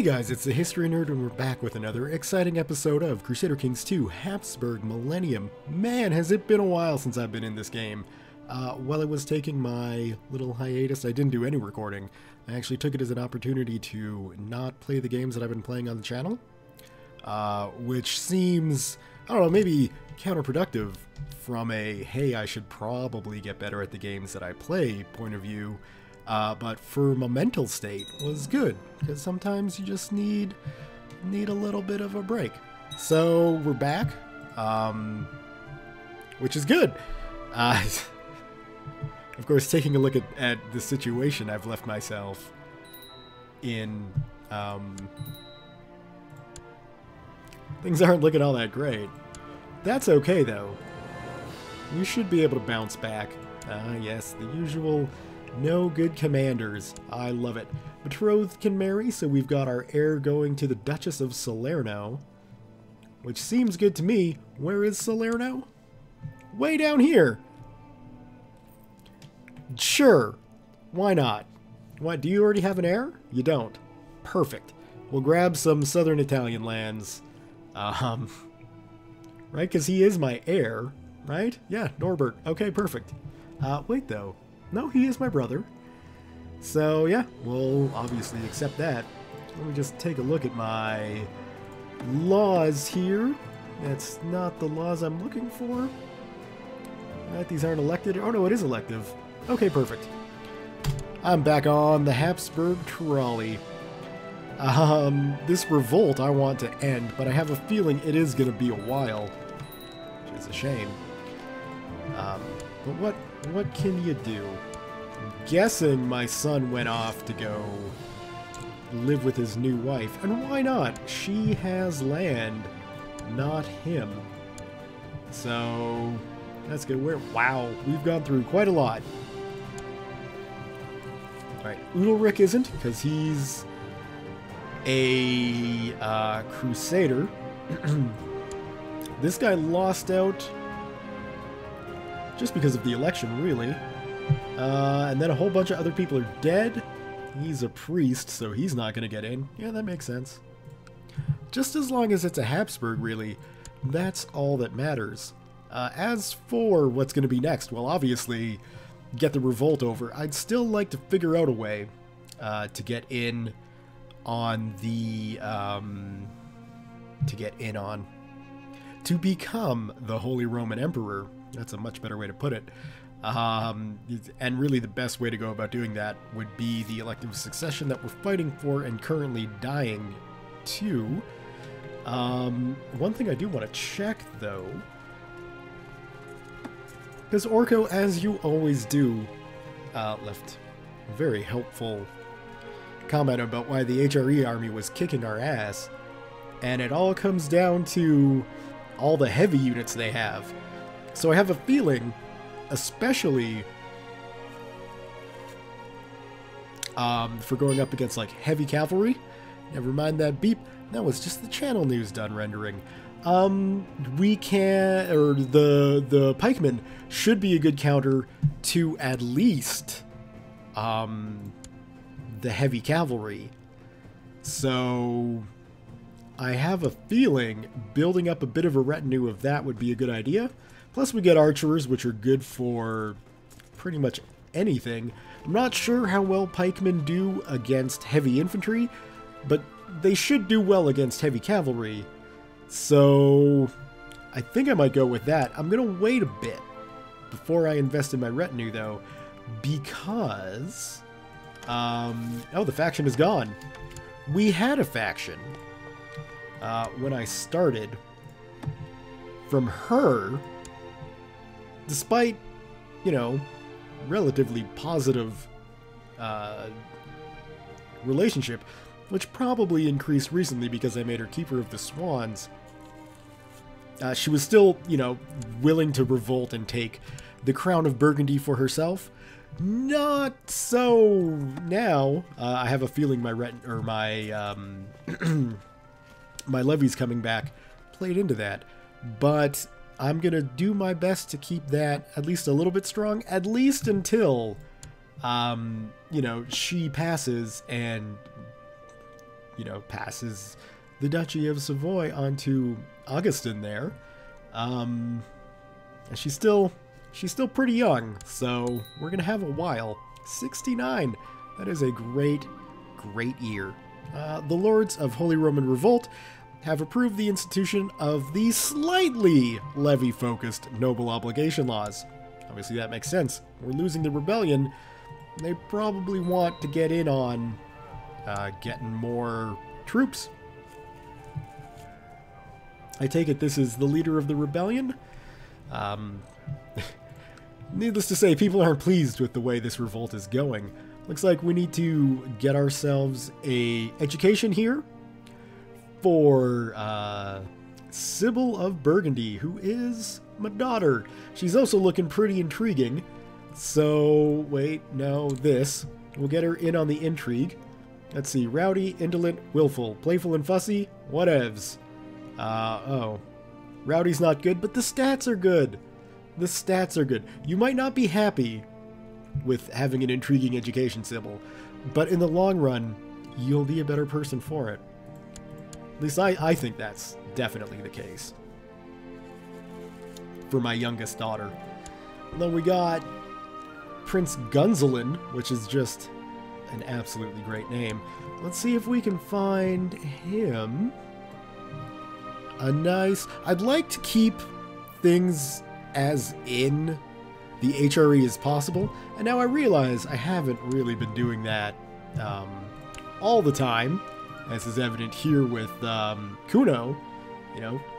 Hey guys, it's the History Nerd and we're back with another exciting episode of Crusader Kings 2 Habsburg Millennium. Man, has it been a while since I've been in this game. While I was taking my little hiatus, I didn't do any recording. I actually took it as an opportunity to not play the games that I've been playing on the channel. Which seems, I don't know, maybe counterproductive from a, hey, I should probably get better at the games that I play point of view. But for my mental state was good, because sometimes you just need a little bit of a break. So we're back, which is good. Of course, taking a look at the situation I've left myself in, things aren't looking all that great. That's okay, though. You should be able to bounce back. Yes, the usual... No good commanders. I love it. Betrothed can marry, so we've got our heir going to the Duchess of Salerno. Which seems good to me. Where is Salerno? Way down here. Sure. Why not? What, do you already have an heir? You don't. Perfect. We'll grab some southern Italian lands. Right? Because he is my heir, right? Yeah, Norbert. Okay, perfect. Wait, though. No, he is my brother. So, yeah, we'll obviously accept that. Let me just take a look at my laws here. That's not the laws I'm looking for. Right, these aren't elected. Oh, no, it is elective. Okay, perfect. I'm back on the Habsburg trolley. This revolt I want to end, but I have a feeling it is going to be a while. Which is a shame. But what can you do? I'm guessing my son went off to go live with his new wife. And why not? She has land, not him. So, that's good. Wow, we've gone through quite a lot. Alright, Udalric isn't, because he's a Crusader. This guy lost out just because of the election, really. And then a whole bunch of other people are dead. He's a priest, so he's not going to get in. Yeah, that makes sense. Just as long as it's a Habsburg, really, that's all that matters. As for what's going to be next, well, obviously, get the revolt over. I'd still like to figure out a way to get in on the... to become the Holy Roman Emperor. That's a much better way to put it. And really the best way to go about doing that would be the elective succession that we're fighting for and currently dying to. One thing I do want to check, though, because Orko, as you always do, left a very helpful comment about why the HRE army was kicking our ass, and it all comes down to all the heavy units they have. So I have a feeling, especially for going up against like heavy cavalry, never mind that beep, that was just the channel news done rendering. We can, or the pikemen should be a good counter to at least the heavy cavalry. So I have a feeling building up a bit of a retinue of that would be a good idea. Plus we get archers, which are good for pretty much anything. I'm not sure how well pikemen do against heavy infantry, but they should do well against heavy cavalry. So I think I might go with that. I'm going to wait a bit before I invest in my retinue, though, because... oh, the faction is gone. We had a faction when I started. From her... Despite, you know, relatively positive relationship, which probably increased recently because I made her Keeper of the Swans, she was still, you know, willing to revolt and take the crown of Burgundy for herself. Not so now. I have a feeling my my levies coming back played into that, but I'm going to do my best to keep that at least a little bit strong, at least until, you know, she passes and, passes the Duchy of Savoy onto Augustin there. And she's still pretty young, so we're gonna have a while. 69. That is a great year. The Lords of Holy Roman Revolt have approved the institution of the slightly levy-focused noble obligation laws. Obviously that makes sense. We're losing the rebellion. They probably want to get in on getting more troops. I take it this is the leader of the rebellion. Needless to say, people aren't pleased with the way this revolt is going. Looks like we need to get ourselves a education here for Sybil of Burgundy, who is my daughter. She's also looking pretty intriguing. So, wait, no, this. We'll get her in on the intrigue. Let's see, rowdy, indolent, willful, playful and fussy, whatevs. Oh. Rowdy's not good, but the stats are good. The stats are good. You might not be happy with having an intriguing education, Sybil, but in the long run, you'll be a better person for it. At least I think that's definitely the case. For my youngest daughter. And then we got Prince Gunzelin, which is just an absolutely great name. Let's see if we can find him. A nice... I'd like to keep things as in the HRE as possible, and now I realize I haven't really been doing that all the time, as is evident here with Kuno,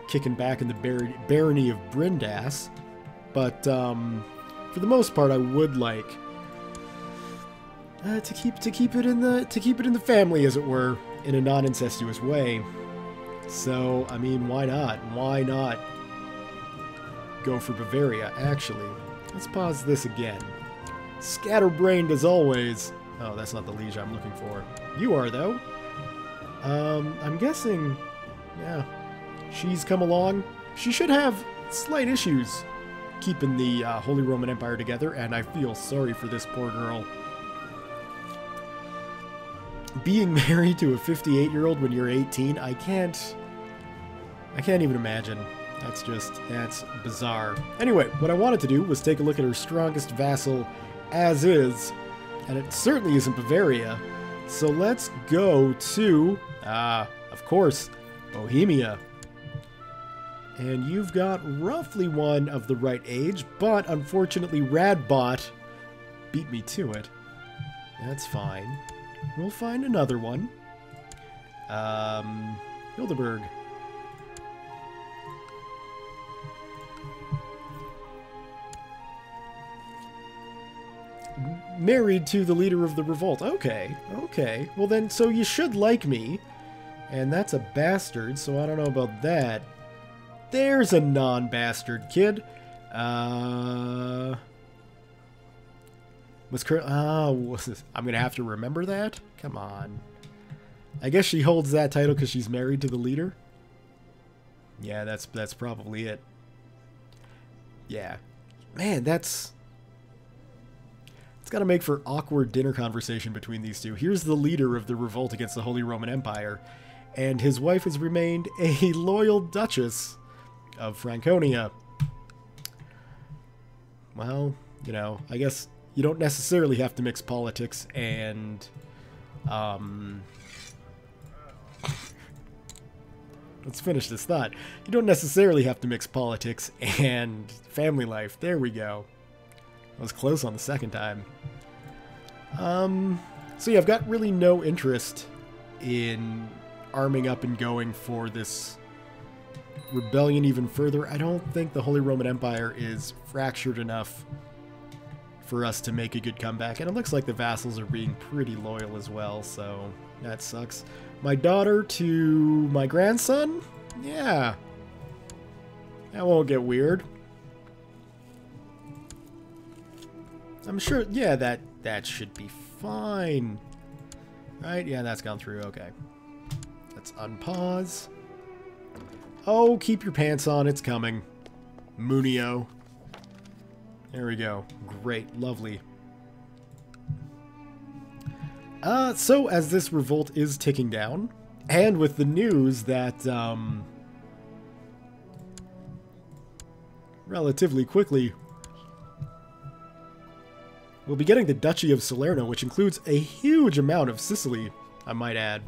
kicking back in the barony of Brindas. But for the most part, I would like to keep it in the family, as it were, in a non-incestuous way. So I mean, why not? Why not go for Bavaria? Actually, let's pause this again. Scatterbrained as always. Oh, that's not the liege I'm looking for. You are, though. I'm guessing, yeah, she's come along. She should have slight issues keeping the Holy Roman Empire together, and I feel sorry for this poor girl. Being married to a 58-year-old when you're 18, I can't even imagine. That's bizarre. Anyway, what I wanted to do was take a look at her strongest vassal as is, and it certainly isn't Bavaria. So let's go to, of course, Bohemia. And you've got roughly one of the right age, but unfortunately Radbot beat me to it. That's fine. We'll find another one. Hildeberg. Married to the leader of the revolt. Okay. Well then, so you should like me. And that's a bastard, so I don't know about that. There's a non-bastard kid. I'm gonna have to remember that? Come on. I guess she holds that title because she's married to the leader? Yeah, that's probably it. Yeah. Man, it's gotta make for awkward dinner conversation between these two. Here's the leader of the revolt against the Holy Roman Empire, and his wife has remained a loyal Duchess of Franconia. Well, I guess you don't necessarily have to mix politics and, let's finish this thought. You don't necessarily have to mix politics and family life. There we go. I was close on the second time. So yeah, I've got really no interest in arming up and going for this rebellion even further. I don't think the Holy Roman Empire is fractured enough for us to make a good comeback, and it looks like the vassals are being pretty loyal as well, so that sucks. My daughter to my grandson? Yeah. That won't get weird. I'm sure, yeah, that should be fine. Right? Yeah, that's gone through. Okay. Let's unpause. Oh, keep your pants on. It's coming. Munio. There we go. Great. Lovely. So, as this revolt is ticking down, And with the news that relatively quickly we'll be getting the Duchy of Salerno, which includes a huge amount of Sicily, I might add.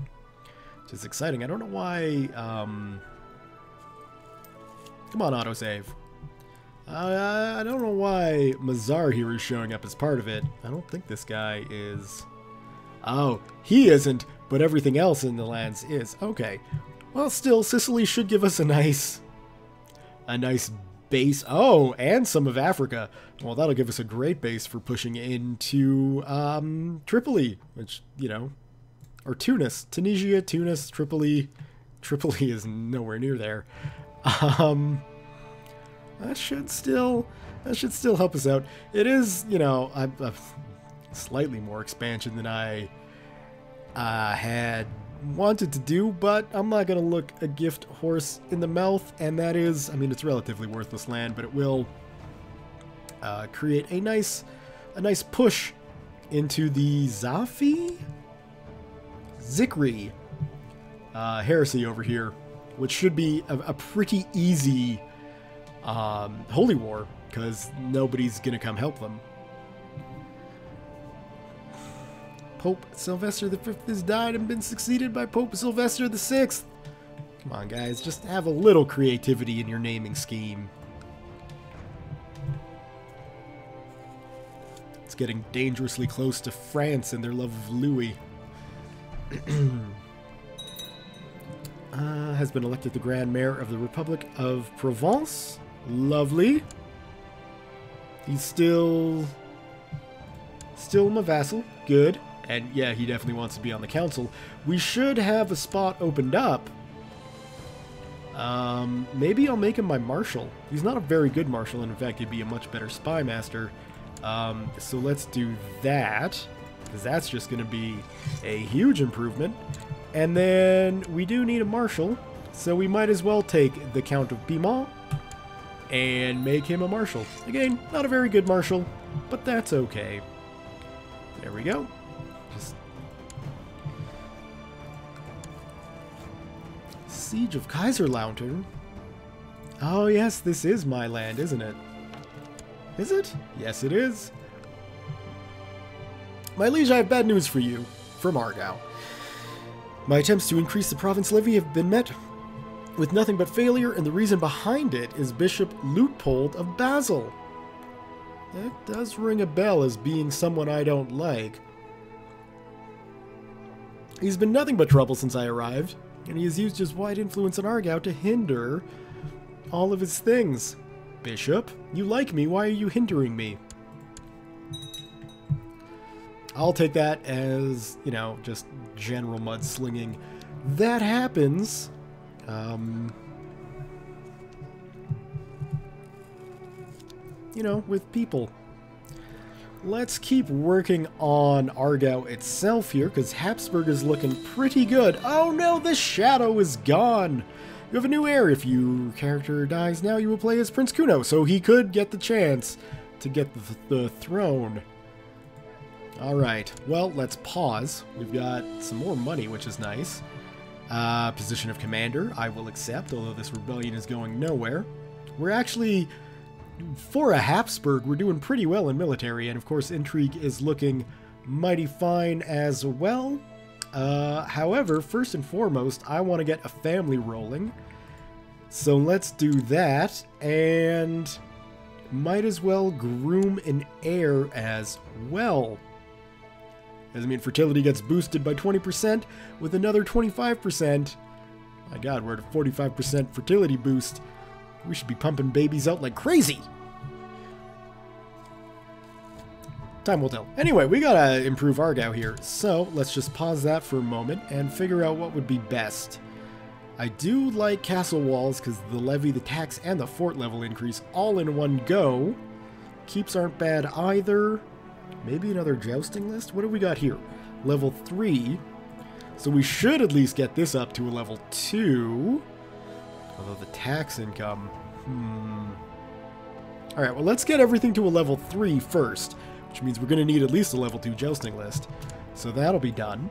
Which is exciting. I don't know why... Come on, autosave. I don't know why Mazar here is showing up as part of it. I don't think this guy is... Oh, he isn't, but everything else in the lands is. Okay. Well, still, Sicily should give us a nice base. Oh, and some of Africa. Well, that'll give us a great base for pushing into Tripoli, which, you know, or Tunis. Tunisia, Tunis, Tripoli. Tripoli is nowhere near there. That should still help us out. It is, you know, slightly more expansion than I had wanted to do, but I'm not going to look a gift horse in the mouth, and that is, I mean, it's relatively worthless land, but it will create a nice push into the Zikri heresy over here, which should be a pretty easy holy war, because nobody's going to come help them. Pope Sylvester V has died and been succeeded by Pope Sylvester VI. Come on, guys, just have a little creativity in your naming scheme. It's getting dangerously close to France and their love of Louis. Has been elected the Grand Mayor of the Republic of Provence. Lovely. He's still my vassal. Good. And yeah, he definitely wants to be on the council. We should have a spot opened up. Maybe I'll make him my marshal. He's not a very good marshal, and in fact, he'd be a much better spy master. So let's do that, because that's just going to be a huge improvement. And then we do need a marshal, so we might as well take the Count of Piedmont and make him a marshal. Again, not a very good marshal, but that's okay. There we go. Just Siege of Kaiserlautern. Oh yes, this is my land, isn't it? Is it? Yes, it is. My liege, I have bad news for you. From Argau. My attempts to increase the province levy have been met with nothing but failure, and the reason behind it is Bishop Luitpold of Basel. That does ring a bell as being someone I don't like. He's been nothing but trouble since I arrived, and he has used his wide influence in Argau to hinder all of his things. Bishop, you like me, why are you hindering me? I'll take that as, you know, just general mudslinging. That happens. You know, with people. Let's keep working on Argau itself here, because Habsburg is looking pretty good. Oh no, the shadow is gone! You have a new heir. If your character dies now, you will play as Prince Kuno, so he could get the chance to get the throne. Alright, well, let's pause. We've got some more money, which is nice. Position of commander, I will accept, although this rebellion is going nowhere. We're actually, for a Habsburg, we're doing pretty well in military, and of course intrigue is looking mighty fine as well. However, first and foremost, I want to get a family rolling. So let's do that, and might as well groom an heir as well. As I mean, fertility gets boosted by 20% with another 25%. My god, we're at a 45% fertility boost. We should be pumping babies out like crazy. Time will tell. Anyway, we gotta improve Argau here, so let's just pause that for a moment and figure out what would be best. I do like castle walls because the levy, the tax, and the fort level increase all in one go. Keeps aren't bad either. Maybe another jousting list? What do we got here? Level 3. So we should at least get this up to a level 2. Although the tax income... Alright, well let's get everything to a level 3 first. Which means we're going to need at least a level 2 jousting list. So that'll be done.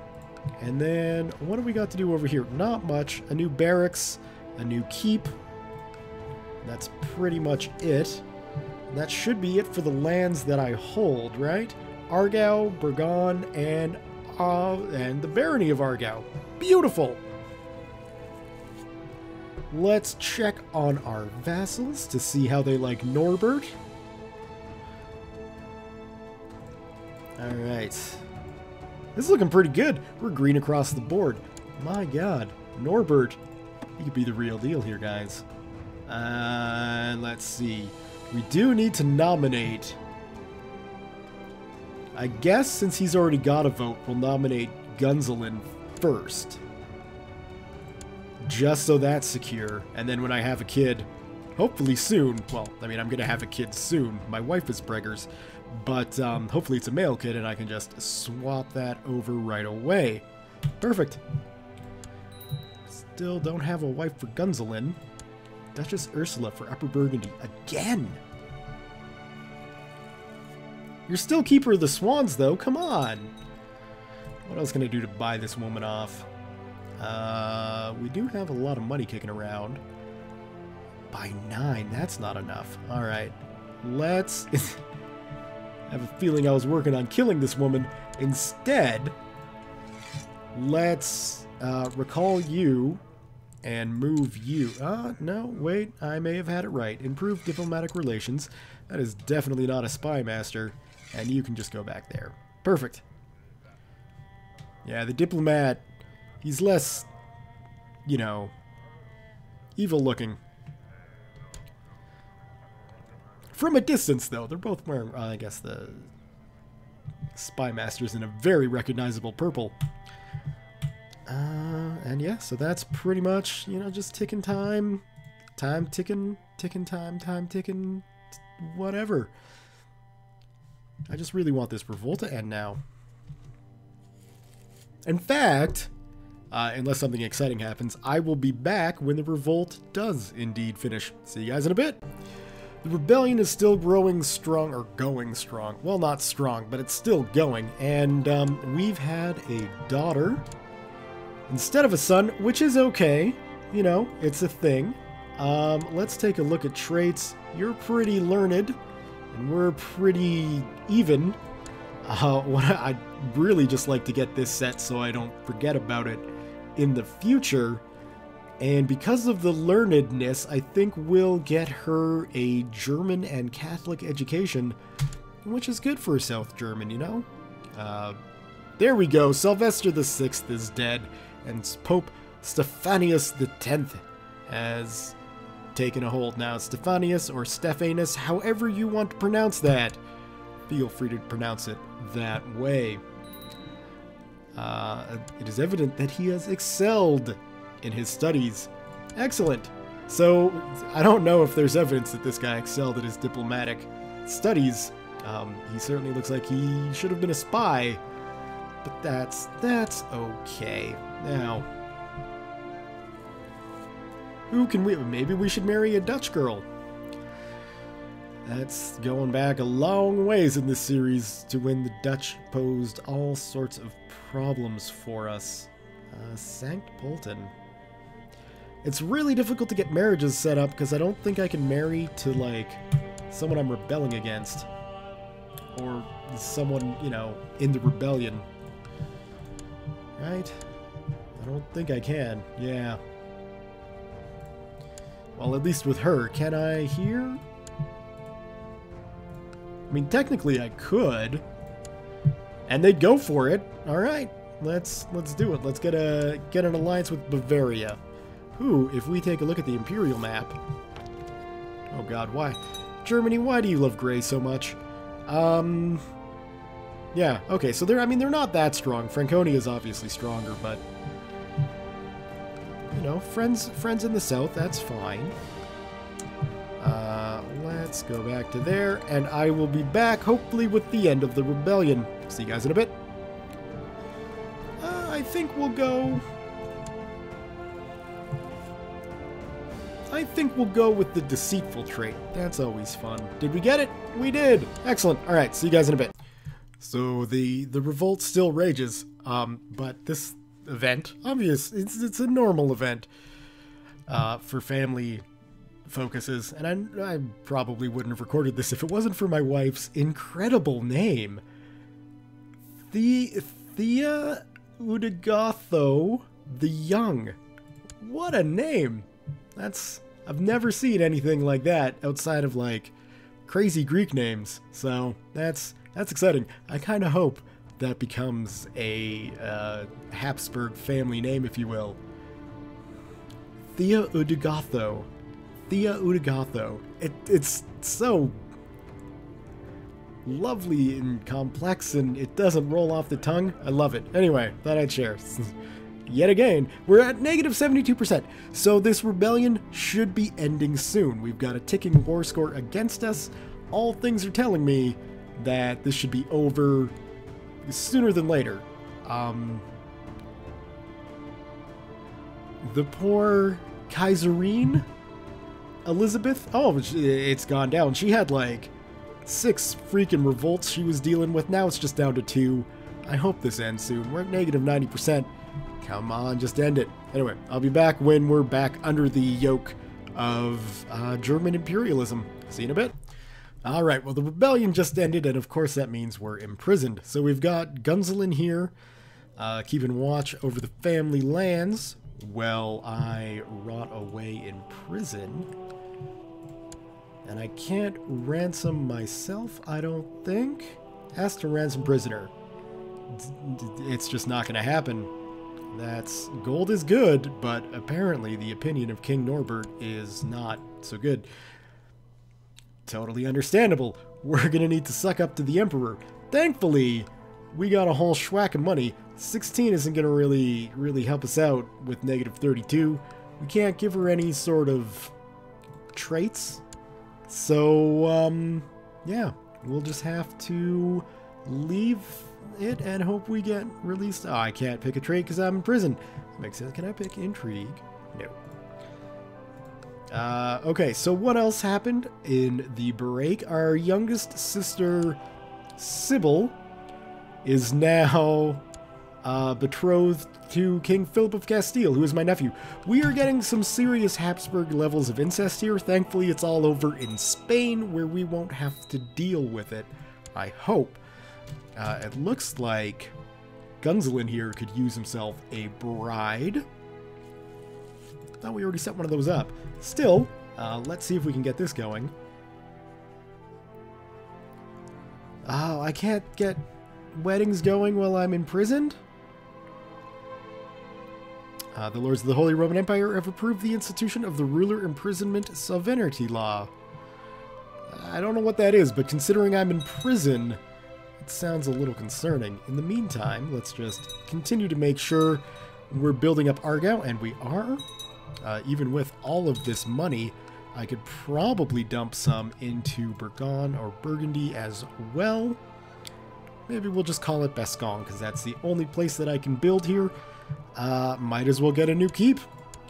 And then, what do we got to do over here? Not much. A new barracks, a new keep. That's pretty much it. That should be it for the lands that I hold, right? Argau, Burgon, and the barony of Argau. Beautiful! Let's check on our vassals to see how they like Norbert. Alright. This is looking pretty good. We're green across the board. My god. Norbert. He could be the real deal here, guys. Let's see. We do need to nominate. I guess since he's already got a vote, we'll nominate Gunzelin first. Just so that's secure. And then when I have a kid, hopefully soon, well, I mean, I'm going to have a kid soon. My wife is preggers. But hopefully it's a male kid and I can just swap that over right away. Perfect. Still don't have a wife for Gunzelin. Duchess Ursula for Upper Burgundy. Again! You're still Keeper of the Swans, though. Come on! What else can I do to buy this woman off? We do have a lot of money kicking around. By 9, that's not enough. Alright. Let's... I have a feeling I was working on killing this woman. Instead, let's recall you and move you. No, wait, I may have had it right. Improve diplomatic relations. That is definitely not a spy master, and you can just go back there. Perfect. Yeah, the diplomat, he's less, you know, evil looking. From a distance, though. They're both wearing, I guess, the spy masters in a very recognizable purple. And yeah, so that's pretty much, you know, just ticking time. Time ticking, time ticking, whatever. I just really want this revolt to end now. In fact, unless something exciting happens, I will be back when the revolt does indeed finish. See you guys in a bit. The rebellion is still growing strong, or going strong. Well, not strong, but it's still going. And we've had a daughter instead of a son, which is okay. You know, it's a thing. Let's take a look at traits. You're pretty learned, and we're pretty even. I'd really just like to get this set so I don't forget about it in the future. And because of the learnedness, I think we'll get her a German and Catholic education, which is good for South German, you know? There we go. Sylvester VI is dead, and Pope Stephanius X has taken a hold. Now, Stephanius or Stephanus, however you want to pronounce that, feel free to pronounce it that way. It is evident that he has excelled in his studies. Excellent. So, I don't know if there's evidence that this guy excelled at his diplomatic studies. He certainly looks like he should have been a spy, but that's okay. Now, who can we... Maybe we should marry a Dutch girl. That's going back a long ways in this series to when the Dutch posed all sorts of problems for us. Sankt Polten. It's really difficult to get marriages set up because I don't think I can marry to, like, someone I'm rebelling against. Or someone, you know, in the rebellion. Right? I don't think I can. Yeah. Well, at least with her. Can I here? I mean, technically I could. And they'd go for it. Alright. Let's do it. Let's get an alliance with Bavaria. Who, if we take a look at the Imperial map... Oh god, why? Germany, why do you love gray so much? Yeah, okay, so they're not that strong. Franconia is obviously stronger, but... You know, friends in the south, that's fine. Let's go back to there, and I will be back, hopefully, with the end of the rebellion. See you guys in a bit. I think we'll go with the deceitful trait. That's always fun. Did we get it? We did! Excellent. Alright, see you guys in a bit. So the revolt still rages. But this event, it's a normal event for family focuses, and I probably wouldn't have recorded this if it wasn't for my wife's incredible name. Thea Udagatho the Young. What a name! I've never seen anything like that outside of like crazy Greek names, so that's exciting. I kind of hope that becomes a Habsburg family name, if you will. Thea Udagatho. Thea Udagatho. It's so lovely and complex, and it doesn't roll off the tongue. I love it. Anyway, thought I'd share. Yet again, we're at negative 72%, so this rebellion should be ending soon. We've got a ticking war score against us. All things are telling me that this should be over sooner than later. The poor Kaiserine Elizabeth, oh, it's gone down. She had like 6 freaking revolts she was dealing with. Now it's just down to 2. I hope this ends soon. We're at negative 90%. Come on, just end it. Anyway, I'll be back when we're back under the yoke of German imperialism. See you in a bit. Alright, well, the rebellion just ended, and of course that means we're imprisoned. So we've got Gunzelin here, keeping watch over the family lands while I rot away in prison. And I can't ransom myself, I don't think. Has to ransom prisoner. It's just not going to happen. Gold is good, but apparently the opinion of King Norbert is not so good. Totally understandable. We're gonna need to suck up to the Emperor. Thankfully, we got a whole schwack of money. 16 isn't gonna really help us out with negative 32. We can't give her any sort of traits. So, yeah, we'll just have to leave it and hope we get released. Oh, I can't pick a trait because I'm in prison. That makes sense. Can I pick intrigue? No. Okay, so what else happened in the break? Our youngest sister, Sybil, is now betrothed to King Philip of Castile, who is my nephew. We are getting some serious Habsburg levels of incest here. Thankfully, it's all over in Spain, where we won't have to deal with it, I hope. It looks like Gunzelin here could use himself a bride. Thought we already set one of those up. Still, let's see if we can get this going. Oh, I can't get weddings going while I'm imprisoned? The Lords of the Holy Roman Empire have approved the institution of the ruler imprisonment sovereignty law. I don't know what that is, but considering I'm in prison, it sounds a little concerning. In the meantime, let's just continue to make sure we're building up Argau, and we are. Even with all of this money, I could probably dump some into Bourgogne or Burgundy as well. Maybe we'll just call it Gascon, because that's the only place that I can build here. Might as well get a new keep.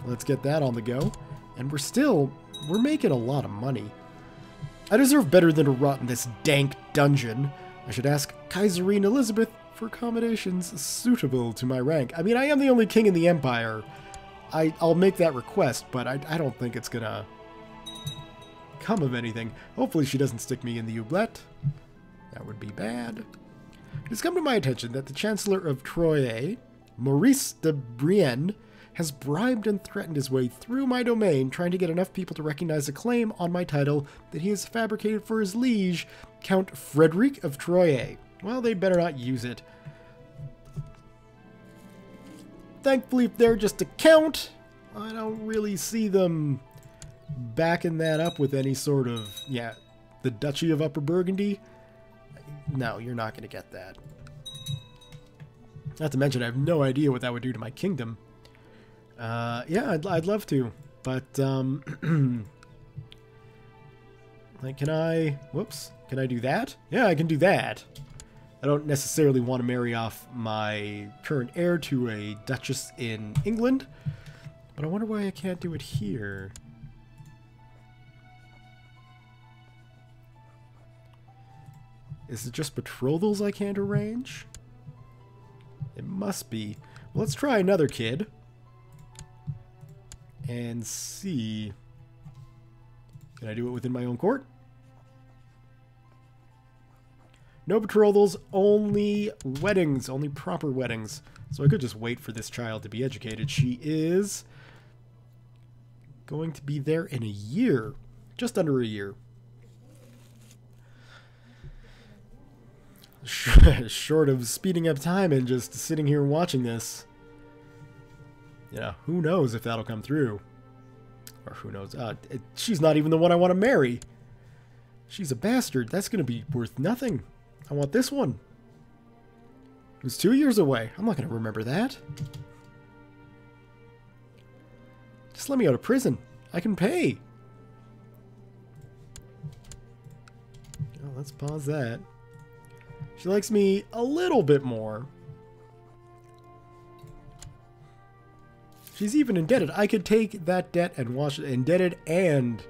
Let's get that on the go. And we're making a lot of money. I deserve better than to rot in this dank dungeon. I should ask Kaiserine Elizabeth for accommodations suitable to my rank. I mean, I am the only king in the empire. I'll make that request, but I don't think it's gonna come of anything. Hopefully she doesn't stick me in the oubliette. That would be bad. It's come to my attention that the Chancellor of Troyes, Maurice de Brienne, has bribed and threatened his way through my domain, trying to get enough people to recognize a claim on my title that he has fabricated for his liege, Count Frederick of Troyes. Well, they better not use it. Thankfully, if they're just a count, I don't really see them backing that up with any sort of, yeah, the Duchy of Upper Burgundy. No, you're not going to get that. Not to mention, I have no idea what that would do to my kingdom. Yeah, I'd love to, but, like, can I do that? Yeah, I can do that. I don't necessarily want to marry off my current heir to a duchess in England, but I wonder why I can't do it here. Is it just betrothals I can't arrange? It Must be. Well, let's try another kid. And see. Can I do it within my own court? No betrothals, only weddings, only proper weddings. So I could just wait for this child to be educated. She is going to be there in a year. Just under a year. Short of speeding up time and just sitting here and watching this. Yeah, who knows if that'll come through. Or who knows. She's not even the one I want to marry. She's a bastard. That's going to be worth nothing. I want this one. It was 2 years away. I'm not going to remember that. Just let me out of prison. I can pay. Oh, let's pause that. She likes me a little bit more. She's even indebted. I could take that debt and wash it. Indebted and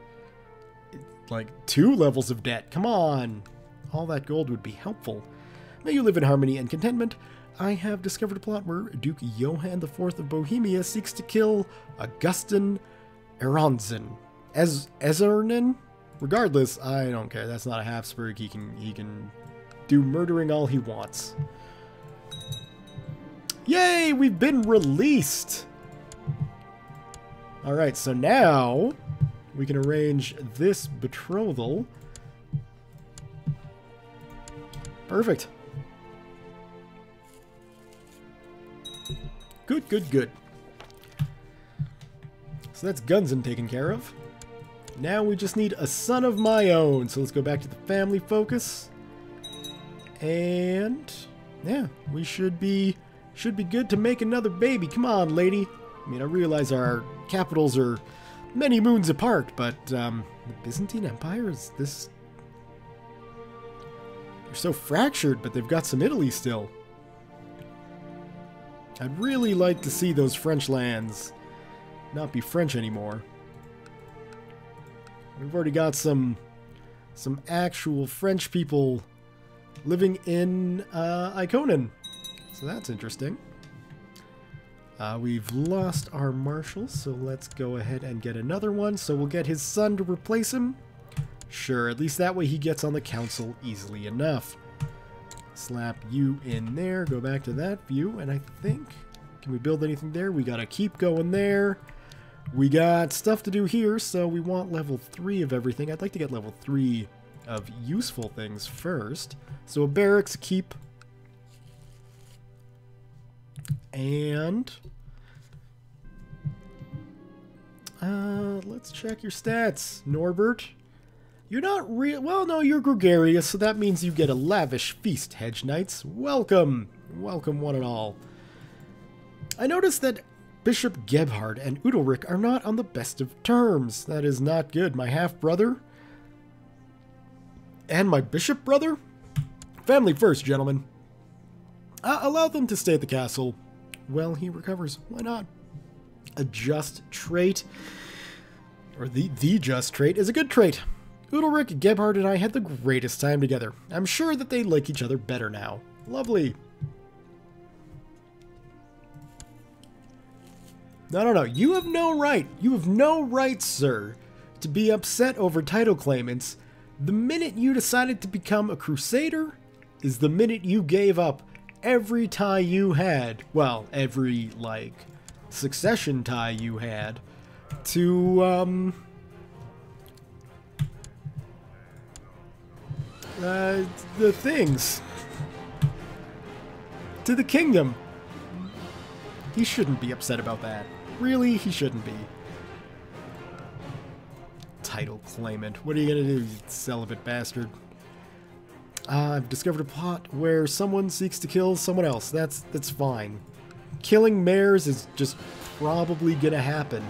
like 2 levels of debt. Come on. All that gold would be helpful. May you live in harmony and contentment. I have discovered a plot where Duke Johann IV of Bohemia seeks to kill Augustin Aronson. Ezernin? Regardless, I don't care. That's not a Habsburg. He can do murdering all he wants. Yay! We've been released! Alright, so now we can arrange this betrothal. Perfect. Good, good, good. So that's Gunzen taken care of. Now we just need a son of my own. So let's go back to the family focus. And yeah, we should be good to make another baby. Come on, lady. I mean, I realize our capitals are many moons apart, but the Byzantine Empire is this... They're so fractured, but they've got some Italy still. I'd really like to see those French lands not be French anymore. We've already got some actual French people living in Ikonen, so that's interesting. We've lost our marshal, so let's go ahead and get another one. So we'll get his son to replace him. Sure, at least that way he gets on the council easily enough. Slap you in there, go back to that view, and I think... Can we build anything there? We gotta keep going there. We got stuff to do here, so we want level 3 of everything. I'd like to get level 3 of useful things first. So a barracks, a keep. And... let's check your stats, Norbert. You're not real... Well, no, you're gregarious, so that means you get a lavish feast, Hedge Knights. Welcome. Welcome, one and all. I noticed that Bishop Gebhard and Udalric are not on the best of terms. That is not good. My half-brother and my bishop brother? Family first, gentlemen. Allow them to stay at the castle. Well, he recovers. Why not? A just trait, or the just trait, is a good trait. Udalric, Gebhard, and I had the greatest time together. I'm sure that they like each other better now. Lovely. No. You have no right. You have no right, sir, to be upset over title claimants. The minute you decided to become a Crusader is the minute you gave up every tie you had. Well, every, like, succession tie you had to, the things. To the kingdom. He shouldn't be upset about that. Really, he shouldn't be. Title claimant. What are you gonna do, you celibate bastard? I've discovered a plot where someone seeks to kill someone else. That's fine. Killing mayors is just probably gonna happen.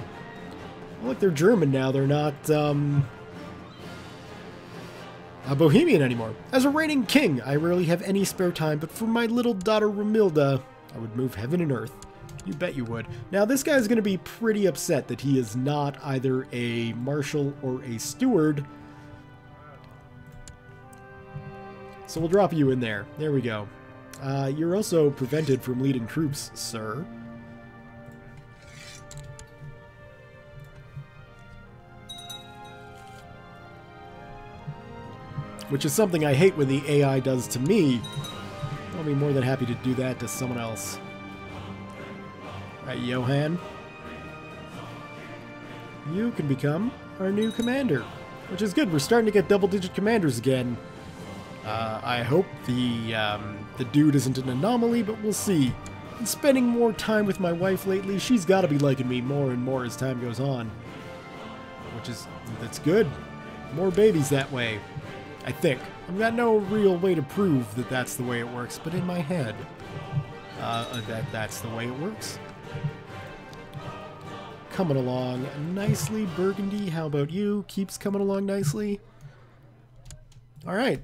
Well, look, they're German now. They're not, a Bohemian anymore. As a reigning king, I rarely have any spare time, but for my little daughter Romilda, I would move heaven and earth. You bet you would. Now, this guy's going to be pretty upset that he is not either a marshal or a steward. So we'll drop you in there. There we go. You're also prevented from leading troops, sir. Which is something I hate when the AI does to me. I'll be more than happy to do that to someone else. Right, Johan? You can become our new commander. Which is good, we're starting to get double-digit commanders again. I hope the dude isn't an anomaly, but we'll see. I'm spending more time with my wife lately. She's got to be liking me more and more as time goes on. That's good. More babies that way. I think. I've got no real way to prove that that's the way it works, but in my head, that's the way it works. Coming along nicely, Burgundy. How about you? Keeps coming along nicely. All right.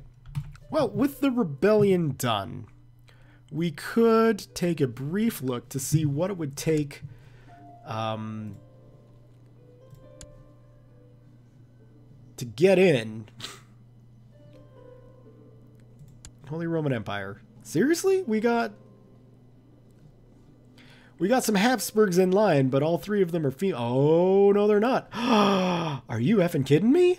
Well, with the rebellion done, we could take a brief look to see what it would take to get in. Holy Roman Empire. Seriously? We got some Habsburgs in line, but all three of them are female. Oh, no, they're not. Are you effing kidding me?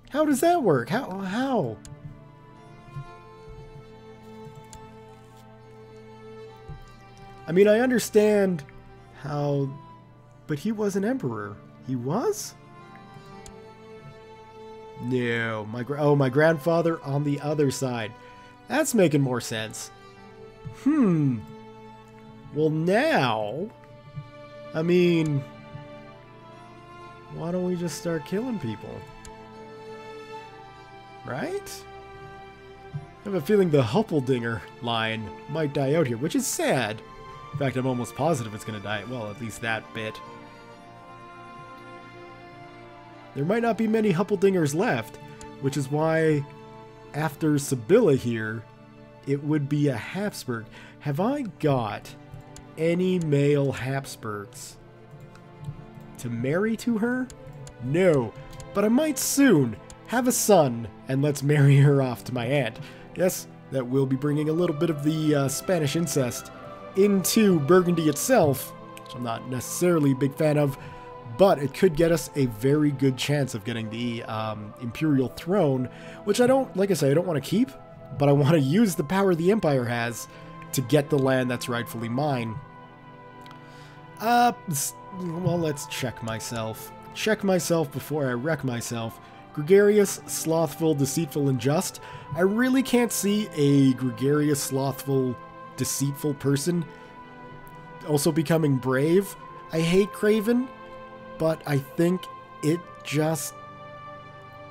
How does that work? How? I mean, I understand how, but he was an emperor. He was? No, my grandfather on the other side. That's making more sense. Well, now, I mean, why don't we just start killing people? Right? I have a feeling the Huppeldinger line might die out here, which is sad. In fact, I'm almost positive it's going to die. Well, at least that bit. There might not be many Huppldingers left, which is why after Sibylla here, it would be a Habsburg. Have I got any male Habsburgs to marry to her? No, but I might soon have a son, and let's marry her off to my aunt. Yes, that will be bringing a little bit of the Spanish incest into Burgundy itself, which I'm not necessarily a big fan of, but it could get us a very good chance of getting the imperial throne, which I don't, like I say, I don't want to keep, but I want to use the power the Empire has to get the land that's rightfully mine. Well, let's check myself. Check myself before I wreck myself. Gregarious, slothful, deceitful, and just. I really can't see a gregarious, slothful, deceitful person also becoming brave. I hate Craven, but I think it just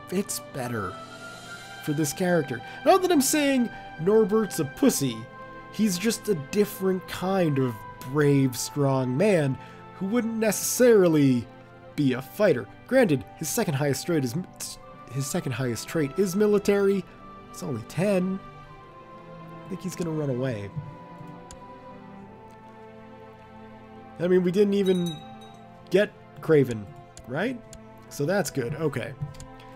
fits better for this character. Not that I'm saying Norbert's a pussy. He's just a different kind of brave, strong man who wouldn't necessarily be a fighter. Granted, his second highest trait is military. It's only 10. I think he's gonna run away. I mean, we didn't even get Craven, right? So that's good. Okay.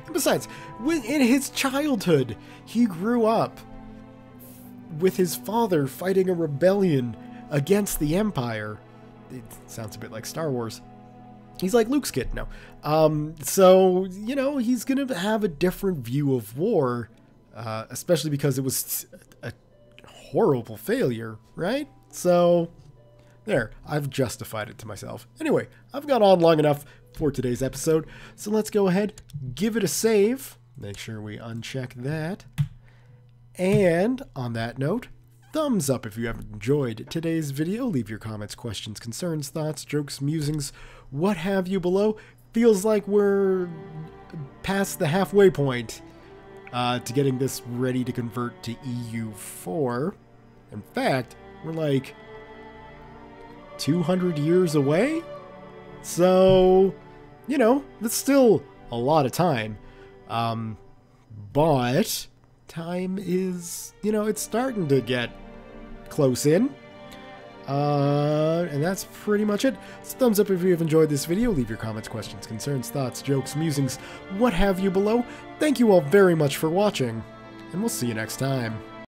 And besides, in his childhood, he grew up with his father fighting a rebellion against the Empire. It sounds a bit like Star Wars. He's like Luke's kid, no. So, you know, he's going to have a different view of war, especially because it was a horrible failure, right? So, there, I've justified it to myself. Anyway, I've gone on long enough for today's episode, so let's go ahead, give it a save. Make sure we uncheck that. And on that note, thumbs up if you have enjoyed today's video. Leave your comments, questions, concerns, thoughts, jokes, musings, what have you below. Feels like we're past the halfway point to getting this ready to convert to EU4. In fact, we're like 200 years away? So, you know, that's still a lot of time. But time is, you know, it's starting to get close in. And that's pretty much it. So thumbs up if you have enjoyed this video. Leave your comments, questions, concerns, thoughts, jokes, musings, what have you below. Thank you all very much for watching, and we'll see you next time.